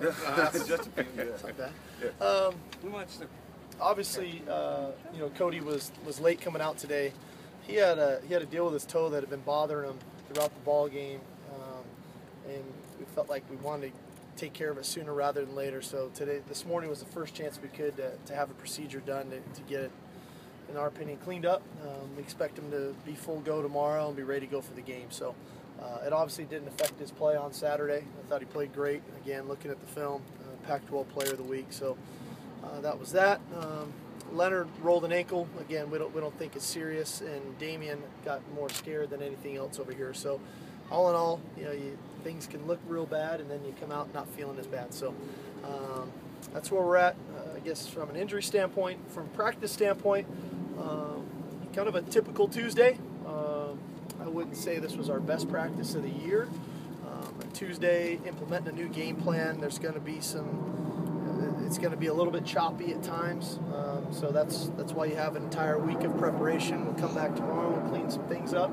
Just a few, yeah. Obviously, you know, Cody was late coming out today. He had to deal with his toe that had been bothering him throughout the ball game, and we felt like we wanted to take care of it sooner rather than later. So this morning was the first chance we could to have a procedure done to get it, in our opinion, cleaned up. We expect him to be full go tomorrow and be ready to go for the game. So it obviously didn't affect his play on Saturday. I thought he played great. Again, looking at the film, Pac-12 Player of the Week. So that was that. Leonard rolled an ankle. Again, we don't think it's serious, and Damian got more scared than anything else over here. So all in all, you know, things can look real bad, and then you come out not feeling as bad. So that's where we're at. I guess from an injury standpoint, from a practice standpoint, kind of a typical Tuesday. I wouldn't say this was our best practice of the year. Tuesday, implementing a new game plan. There's going to be it's going to be a little bit choppy at times. So that's why you have an entire week of preparation. We'll come back tomorrow, we'll clean some things up,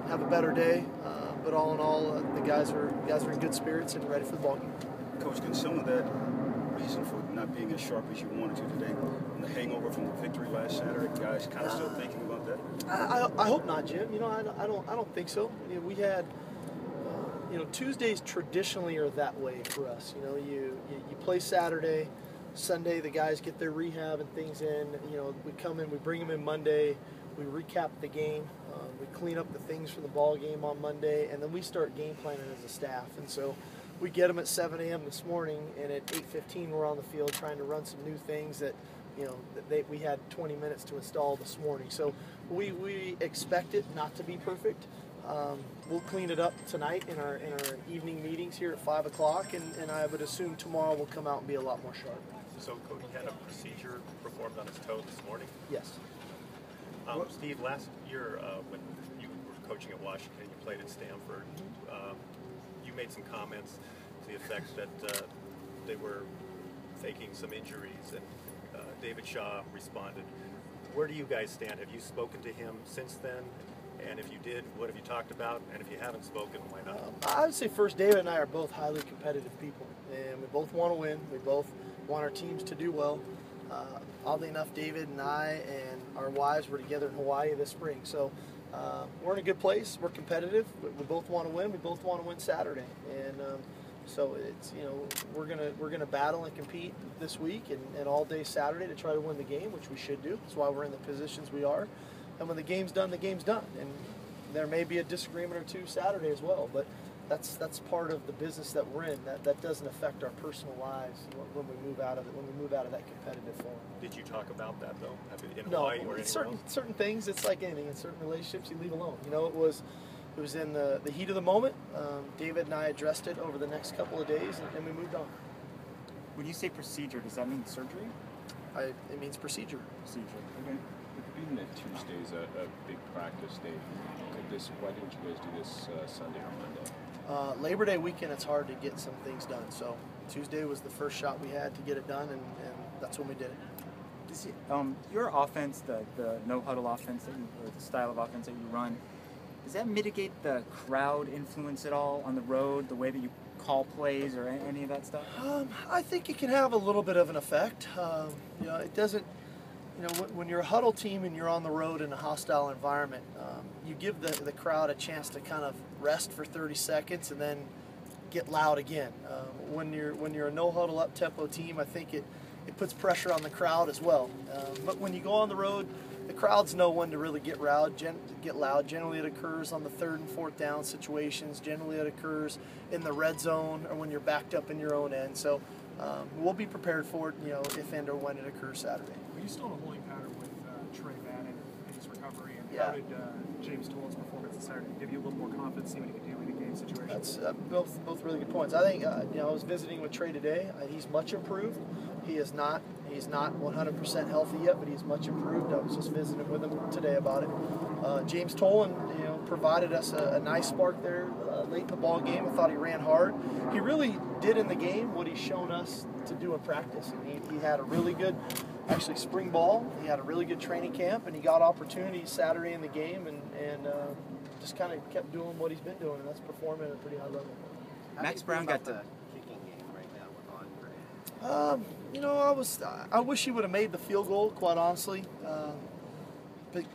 have a better day. But all in all, the guys are in good spirits and ready for the ball game. Coach, can some of that reason for not being as sharp as you wanted to today, and the hangover from the victory last Saturday, guys kind of still thinking about that? I hope not, Jim. You know, I don't think so. You know, we had, you know, Tuesdays traditionally are that way for us. You know, you play Saturday, Sunday the guys get their rehab and things in. You know, we come in, we bring them in Monday, we recap the game, we clean up the things from the ball game on Monday, and then we start game planning as a staff. And so we get them at 7 a.m. this morning, and at 8:15 we're on the field trying to run some new things that, you know, we had 20 minutes to install this morning. So we expect it not to be perfect. We'll clean it up tonight in our evening meetings here at 5 o'clock, and I would assume tomorrow we'll come out and be a lot more sharp. So Cody had a procedure performed on his toe this morning? Yes. Steve, last year when you were coaching at Washington, you played at Stanford, you made some comments to the effect that they were faking some injuries, and David Shaw responded. Where do you guys stand? Have you spoken to him since then? And if you did, what have you talked about? And if you haven't spoken, why not? I would say first, David and I are both highly competitive people, and we both want to win. We both want our teams to do well. Oddly enough, David and I and our wives were together in Hawaii this spring, so we're in a good place. We're competitive. We both want to win. We both want to win Saturday, and so it's, you know, we're gonna battle and compete this week and all day Saturday to try to win the game, which we should do. That's why we're in the positions we are. And when the game's done, the game's done. And there may be a disagreement or two Saturday as well, but that's part of the business that we're in. That doesn't affect our personal lives when we move out of it. When we move out of that competitive form. Did you talk about that though? In No, Hawaii or certain things. It's like anything in certain relationships you leave alone. You know, it was in the heat of the moment. David and I addressed it over the next couple of days, and we moved on. When you say procedure, does that mean surgery? It means procedure. Procedure. Okay. Being that Tuesday's a big practice day, why didn't you guys do this Sunday or Monday? Labor Day weekend, it's hard to get some things done. So Tuesday was the first shot we had to get it done, and that's when we did it. Your offense, the no-huddle offense, or the style of offense that you run, does that mitigate the crowd influence at all on the road, the way that you call plays or any of that stuff? I think it can have a little bit of an effect. You know, it doesn't. You know, when you're a huddle team and you're on the road in a hostile environment, you give the crowd a chance to kind of rest for 30 seconds and then get loud again. When you're a no-huddle up-tempo team, I think it puts pressure on the crowd as well. But when you go on the road, the crowds know when to really get loud. Generally, it occurs on the 3rd and 4th down situations. Generally, it occurs in the red zone or when you're backed up in your own end. So we'll be prepared for it, you know, if and or when it occurs Saturday. You still in a holding pattern with Trey Bannon and his recovery, and yeah. How did James Toll's performance this Saturday give you a little more confidence, see what he could do in a game situation? That's both really good points. I think you know, I was visiting with Trey today. He's much improved. He's not 100% healthy yet, but he's much improved. I was just visiting with him today about it. James Toll, you know, provided us a nice spark there late in the ball game. I thought he ran hard. He really did in the game what he's shown us to do in practice. And he had a really good, actually, spring ball. He had a really good training camp, and he got opportunities Saturday in the game, and just kind of kept doing what he's been doing, and that's performing at a pretty high level. Max Brown got the kicking game right now. You know, I wish he would have made the field goal, quite honestly,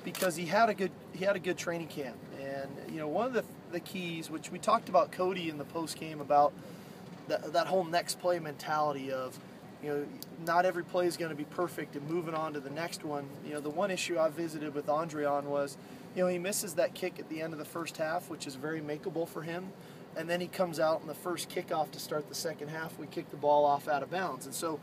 because he had a good training camp. And you know, one of the keys, which we talked about Cody in the post game about that whole next play mentality of, you know, not every play is going to be perfect and moving on to the next one. You know, the one issue I visited with Andre on was, you know, he misses that kick at the end of the first half, which is very makeable for him. And then he comes out in the first kickoff to start the second half. We kick the ball off out of bounds. And so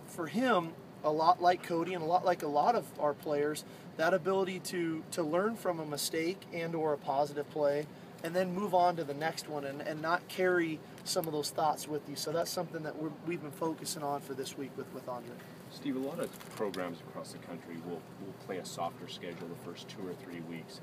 for him, a lot like Cody and a lot like a lot of our players, that ability to learn from a mistake and or a positive play and then move on to the next one and not carry some of those thoughts with you. So that's something that we've been focusing on for this week with Andre. Steve, a lot of programs across the country will play a softer schedule the first 2 or 3 weeks.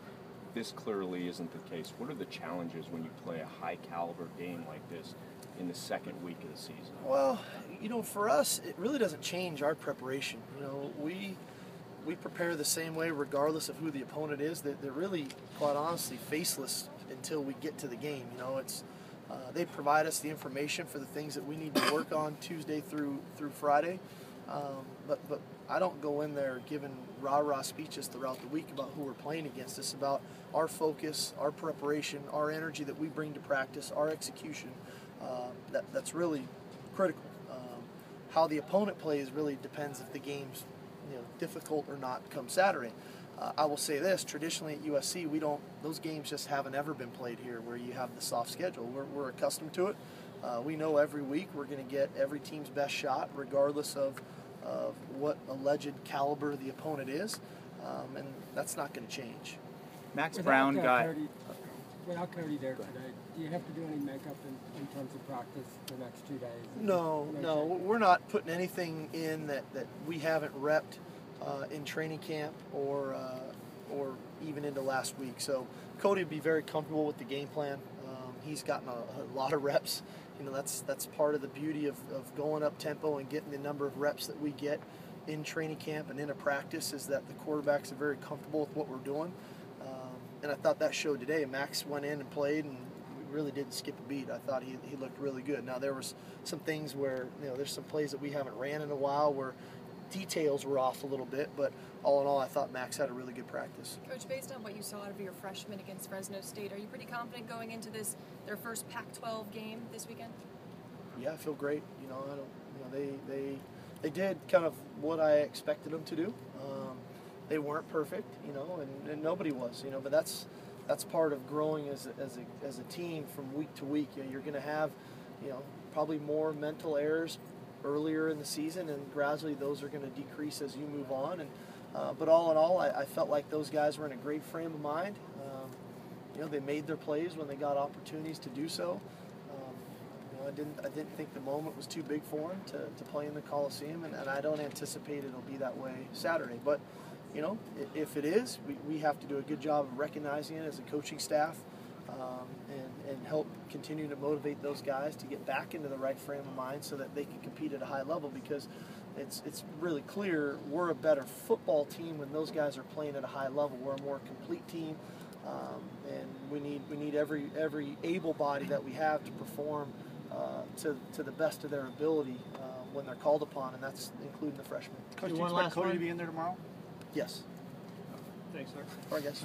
This clearly isn't the case. What are the challenges when you play a high-caliber game like this in the second week of the season? Well, you know, for us, it really doesn't change our preparation. You know, we prepare the same way regardless of who the opponent is. They're really, quite honestly, faceless until we get to the game. You know, it's they provide us the information for the things that we need to work on Tuesday through Friday. But I don't go in there giving rah-rah speeches throughout the week about who we're playing against. It's about our focus, our preparation, our energy that we bring to practice, our execution. That's really critical. How the opponent plays really depends if the game's, you know, difficult or not come Saturday. I will say this: traditionally at USC, those games just haven't ever been played here where you have the soft schedule. We're accustomed to it. We know every week we're going to get every team's best shot, regardless of what alleged caliber the opponent is, and that's not going to change. Max Brown got. Without Cody there today, do you have to do any makeup in terms of practice the next 2 days? No, we're not putting anything in that we haven't repped in training camp or even into last week. So Cody would be very comfortable with the game plan. He's gotten a lot of reps. You know, that's part of the beauty of going up tempo and getting the number of reps that we get in training camp and in a practice, is that the quarterbacks are very comfortable with what we're doing. And I thought that showed today. Max went in and played, and we really didn't skip a beat. I thought he looked really good. Now, there was some things where, you know, there's some plays that we haven't ran in a while where details were off a little bit, but all in all, I thought Max had a really good practice. Coach, based on what you saw out of your freshman against Fresno State, are you pretty confident going into their first Pac-12 game this weekend? Yeah, I feel great. You know, they did kind of what I expected them to do. They weren't perfect, you know, and nobody was, you know, but that's part of growing as a team from week to week. You know, you're going to have, you know, probably more mental errors earlier in the season, and gradually those are going to decrease as you move on. And but all in all, I felt like those guys were in a great frame of mind. You know, they made their plays when they got opportunities to do so. You know, I didn't think the moment was too big for them to play in the Coliseum, and I don't anticipate it'll be that way Saturday. But you know, if it is, we have to do a good job of recognizing it as a coaching staff, and help continue to motivate those guys to get back into the right frame of mind so that they can compete at a high level, because it's really clear we're a better football team when those guys are playing at a high level. We're a more complete team, and we need every able body that we have to perform to the best of their ability when they're called upon, and that's including the freshmen. Coach, do you expect Cody to be in there tomorrow? Yes. Thanks, sir. All right, guys.